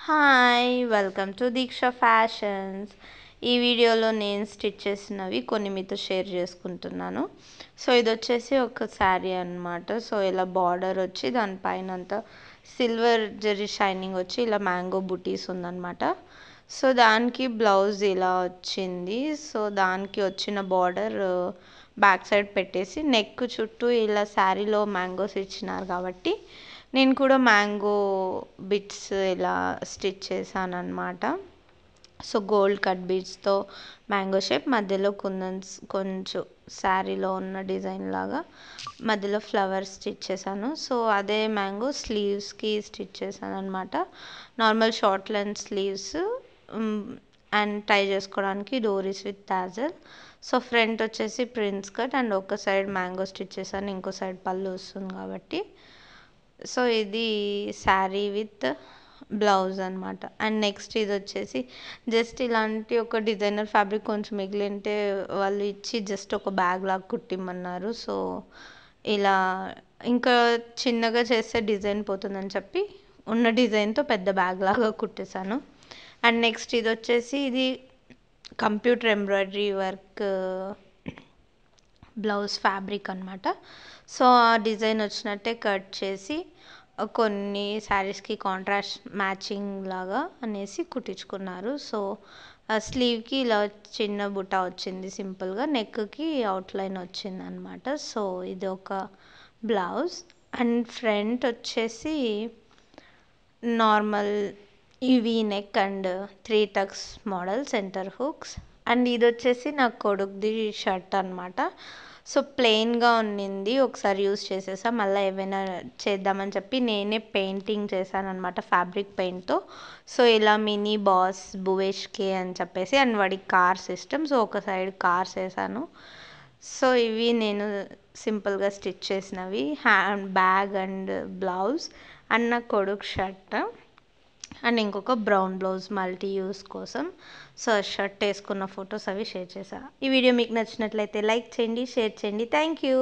Hi welcome to Deeksha Fashions. ఈ వీడియోలో నేను స్టిచ్ చేసినవి కొన్ని మీతో షేర్ చేసుకుంటున్నాను. సో ఇది వచ్చేసి ఒక శారీ అనమాట. సో ఇలా బార్డర్ వచ్చి దానిపైన అంతా సిల్వర్ జరీ షైనింగ్ వచ్చి ఇలా మ్యాంగో బుటీస్ ఉందన్నమాట. సో దానికి బ్లౌజ్ ఇలా వచ్చింది. సో దానికి వచ్చిన బార్డర్ బ్యాక్ సైడ్ పెట్టేసి నెక్ చుట్టూ ఇలా శారీలో మ్యాంగోస్ ఇచ్చినారు కాబట్టి నేను కూడా మ్యాంగో బిట్స్ ఇలా స్టిచ్ చేశాను అనమాట. సో గోల్డ్ కట్ బీడ్స్తో మ్యాంగో షేప్ మధ్యలో కొంచెం శారీలో ఉన్న డిజైన్ లాగా మధ్యలో ఫ్లవర్స్ స్టిచ్ చేశాను. సో అదే మ్యాంగో స్లీవ్స్కి స్టిచ్ చేశాను అనమాట. Normal short length sleeves and tie చేసుకోవడానికి డోరీస్ విత్ టాజల్. సో ఫ్రంట్ వచ్చేసి ప్రిన్స్ కట్ అండ్ ఒక సైడ్ మ్యాంగో స్టిచ్ చేశాను, ఇంకో సైడ్ పళ్ళు వస్తుంది కాబట్టి. సో ఇది శారీ విత్ బ్లౌజ్ అనమాట. అండ్ నెక్స్ట్ ఇది వచ్చేసి జస్ట్ ఇలాంటి ఒక డిజైనర్ ఫ్యాబ్రిక్ కొంచెం మిగిలింటే వాళ్ళు ఇచ్చి జస్ట్ ఒక బ్యాగ్ లాగా కుట్టిమ్మన్నారు. సో ఇలా ఇంకా చిన్నగా చేస్తే డిజైన్ పోతుందని చెప్పి ఉన్న డిజైన్తో పెద్ద బ్యాగ్ లాగా కుట్టేశాను. అండ్ నెక్స్ట్ ఇది వచ్చేసి ఇది computer embroidery work blouse fabric అనమాట. సో ఆ డిజైన్ వచ్చినట్టే కట్ చేసి కొన్ని శారీస్కి కాంట్రాస్ట్ మ్యాచింగ్ లాగా అనేసి కుట్టించుకున్నారు. సో స్లీవ్కి ఇలా చిన్న బుట్ట వచ్చింది సింపుల్గా, నెక్కి అవుట్లైన్ వచ్చింది అనమాట. సో ఇది ఒక బ్లౌజ్. అండ్ ఫ్రంట్ వచ్చేసి normal V neck and 3 tucks model centre hooks. And ఇది వచ్చేసి నా కొడుకుది షర్ట్ అనమాట. సో ప్లెయిన్గా ఉన్నింది, ఒకసారి యూస్ చేసేసా, మళ్ళీ ఏమైనా చేద్దామని చెప్పి నేనే పెయింటింగ్ చేశాను అనమాట ఫ్యాబ్రిక్ పెయింట్తో. సో ఇలా మినీ బాస్ భువేష్కే అని చెప్పేసి అండ్ వాడికి కార్స్ ఇష్టం. సో ఒక సైడ్ కార్స్ వేసాను. సో ఇవి నేను సింపుల్గా స్టిచ్ చేసినవి hand bag and blouse and నా కొడుకు షర్ట్ అండ్ ఇంకొక బ్రౌన్ బ్లౌజ్ మల్టీ యూస్ కోసం. సో షర్ట్ వేసుకున్న ఫొటోస్ అవి షేర్ చేశాను. ఈ వీడియో మీకు నచ్చినట్లయితే లైక్ చేయండి, షేర్ చేయండి. Thank you.